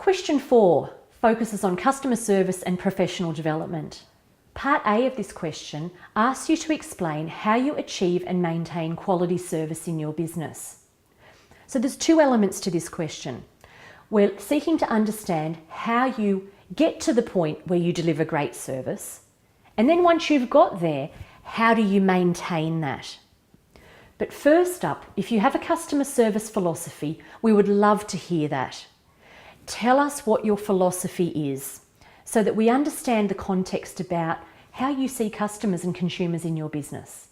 Question 4 focuses on customer service and professional development. Part A of this question asks you to explain how you achieve and maintain quality service in your business. So there's two elements to this question. We're seeking to understand how you get to the point where you deliver great service, and then once you've got there, how do you maintain that? But first up, if you have a customer service philosophy, we would love to hear that. Tell us what your philosophy is so that we understand the context about how you see customers and consumers in your business.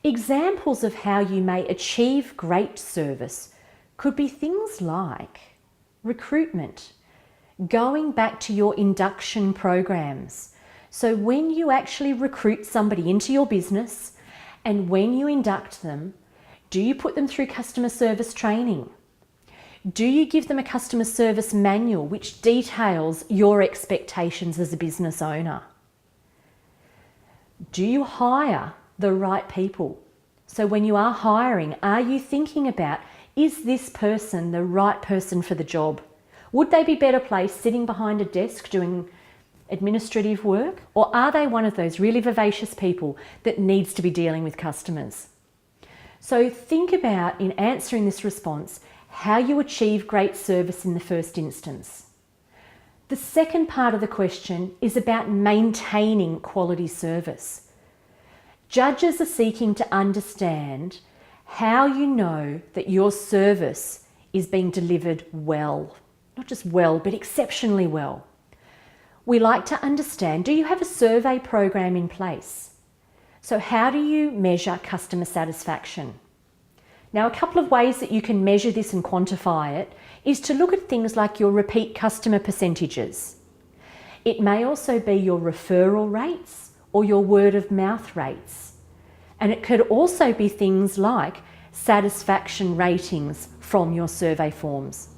Examples of how you may achieve great service could be things like recruitment, going back to your induction programs. So when you actually recruit somebody into your business and when you induct them, do you put them through customer service training? Do you give them a customer service manual which details your expectations as a business owner? Do you hire the right people? So when you are hiring, are you thinking about, is this person the right person for the job? Would they be better placed sitting behind a desk doing administrative work? Or are they one of those really vivacious people that needs to be dealing with customers? So think about, in answering this response, how you achieve great service in the first instance. The second part of the question is about maintaining quality service. Judges are seeking to understand how you know that your service is being delivered well. Not just well, but exceptionally well. We like to understand, do you have a survey program in place? So how do you measure customer satisfaction? Now, a couple of ways that you can measure this and quantify it is to look at things like your repeat customer percentages. It may also be your referral rates or your word of mouth rates. And it could also be things like satisfaction ratings from your survey forms.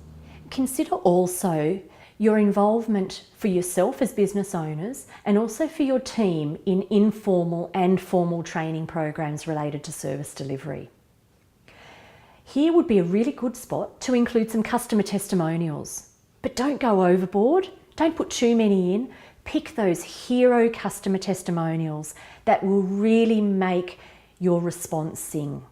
Consider also your involvement for yourself as business owners and also for your team in informal and formal training programs related to service delivery. Here would be a really good spot to include some customer testimonials, but don't go overboard. Don't put too many in. Pick those hero customer testimonials that will really make your response sing.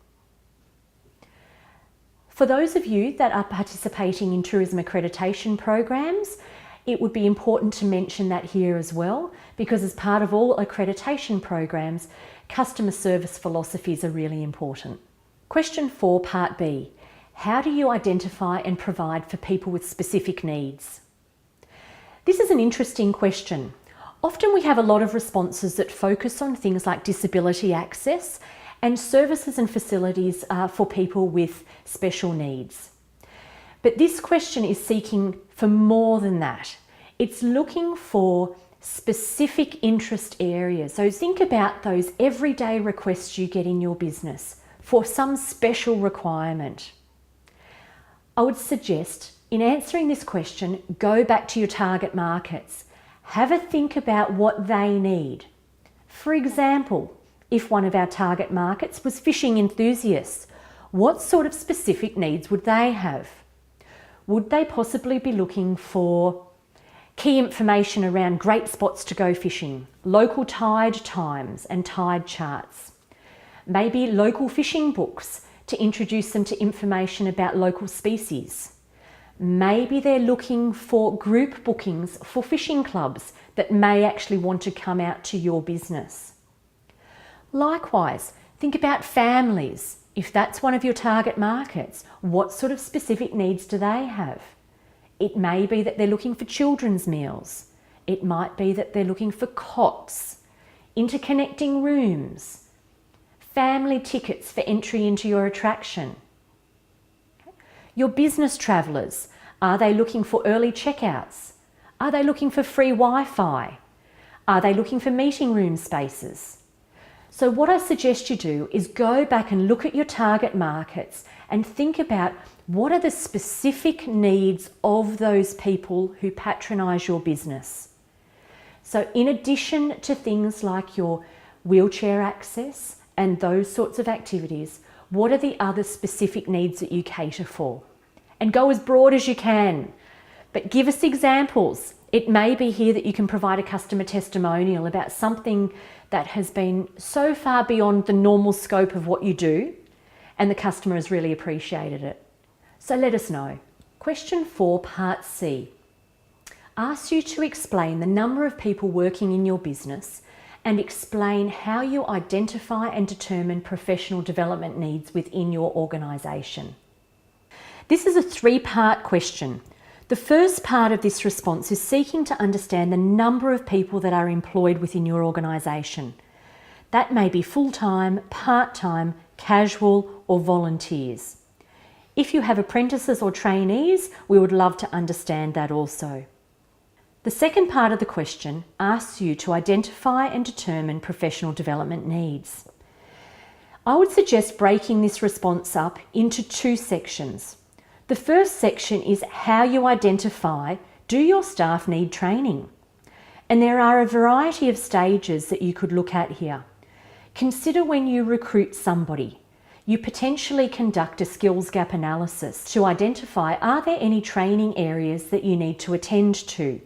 For those of you that are participating in tourism accreditation programs, it would be important to mention that here as well, because as part of all accreditation programs, customer service philosophies are really important. Question 4, Part B. How do you identify and provide for people with specific needs? This is an interesting question. Often we have a lot of responses that focus on things like disability access and services and facilities for people with special needs. But this question is seeking for more than that. It's looking for specific interest areas. So think about those everyday requests you get in your business for some special requirement. I would suggest, in answering this question, go back to your target markets. Have a think about what they need. For example, if one of our target markets was fishing enthusiasts, what sort of specific needs would they have? Would they possibly be looking for key information around great spots to go fishing, local tide times and tide charts? Maybe local fishing books to introduce them to information about local species. Maybe they're looking for group bookings for fishing clubs that may actually want to come out to your business. Likewise, think about families. If that's one of your target markets, what sort of specific needs do they have? It may be that they're looking for children's meals. It might be that they're looking for cots, interconnecting rooms, family tickets for entry into your attraction. Your business travellers, are they looking for early checkouts? Are they looking for free Wi-Fi? Are they looking for meeting room spaces? So what I suggest you do is go back and look at your target markets and think about what are the specific needs of those people who patronise your business. So in addition to things like your wheelchair access and those sorts of activities, what are the other specific needs that you cater for? And go as broad as you can. But give us examples. It may be here that you can provide a customer testimonial about something that has been so far beyond the normal scope of what you do, and the customer has really appreciated it. So let us know. Question 4, Part C, asks you to explain the number of people working in your business and explain how you identify and determine professional development needs within your organisation. This is a 3-part question. The first part of this response is seeking to understand the number of people that are employed within your organisation. That may be full-time, part-time, casual or volunteers. If you have apprentices or trainees, we would love to understand that also. The second part of the question asks you to identify and determine professional development needs. I would suggest breaking this response up into 2 sections. The first section is how you identify, do your staff need training? And there are a variety of stages that you could look at here. Consider when you recruit somebody. You potentially conduct a skills gap analysis to identify, are there any training areas that you need to attend to?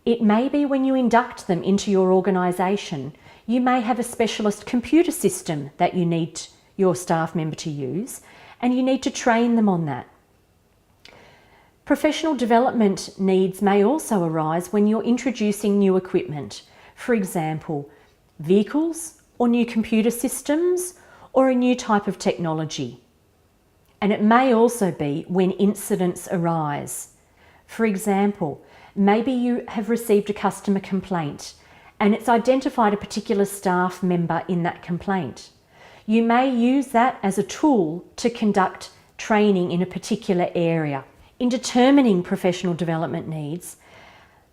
It may be when you induct them into your organisation, you may have a specialist computer system that you need your staff member to use, and you need to train them on that. Professional development needs may also arise when you're introducing new equipment, for example, vehicles or new computer systems or a new type of technology. And it may also be when incidents arise. For example, maybe you have received a customer complaint and it's identified a particular staff member in that complaint. You may use that as a tool to conduct training in a particular area. In determining professional development needs,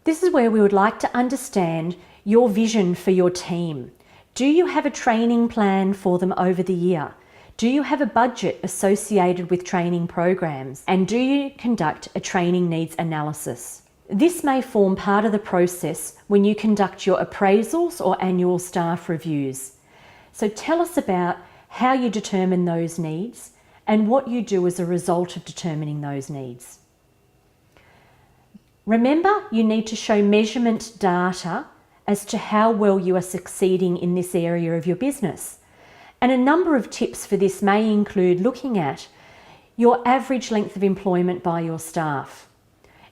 this is where we would like to understand your vision for your team. Do you have a training plan for them over the year? Do you have a budget associated with training programs? And do you conduct a training needs analysis? This may form part of the process when you conduct your appraisals or annual staff reviews. So tell us about how you determine those needs and what you do as a result of determining those needs. Remember, you need to show measurement data as to how well you are succeeding in this area of your business. And a number of tips for this may include looking at your average length of employment by your staff.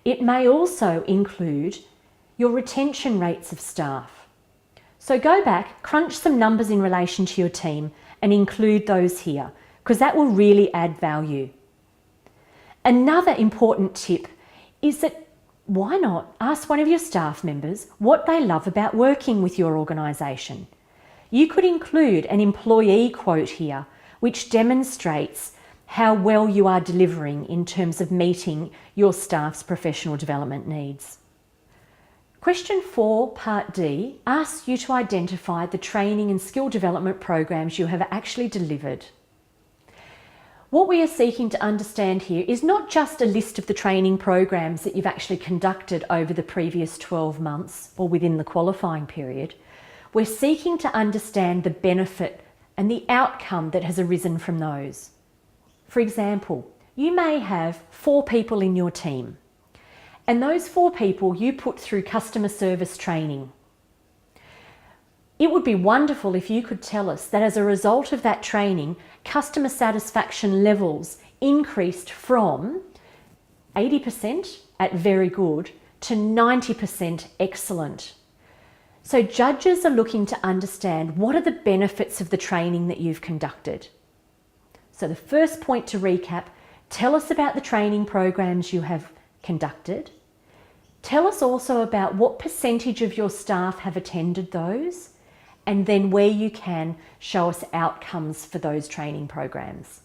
It may also include your retention rates of staff. So go back, crunch some numbers in relation to your team and include those here, because that will really add value. Another important tip is that why not ask one of your staff members what they love about working with your organisation? You could include an employee quote here, which demonstrates how well you are delivering in terms of meeting your staff's professional development needs. Question 4, Part D, asks you to identify the training and skill development programs you have actually delivered. What we are seeking to understand here is not just a list of the training programs that you've actually conducted over the previous 12 months or within the qualifying period. We're seeking to understand the benefit and the outcome that has arisen from those. For example, you may have 4 people in your team, and those 4 people you put through customer service training. It would be wonderful if you could tell us that as a result of that training, customer satisfaction levels increased from 80% at very good to 90% excellent. So judges are looking to understand what are the benefits of the training that you've conducted. So the first point to recap, tell us about the training programs you have conducted. Tell us also about what percentage of your staff have attended those, and then where you can show us outcomes for those training programs.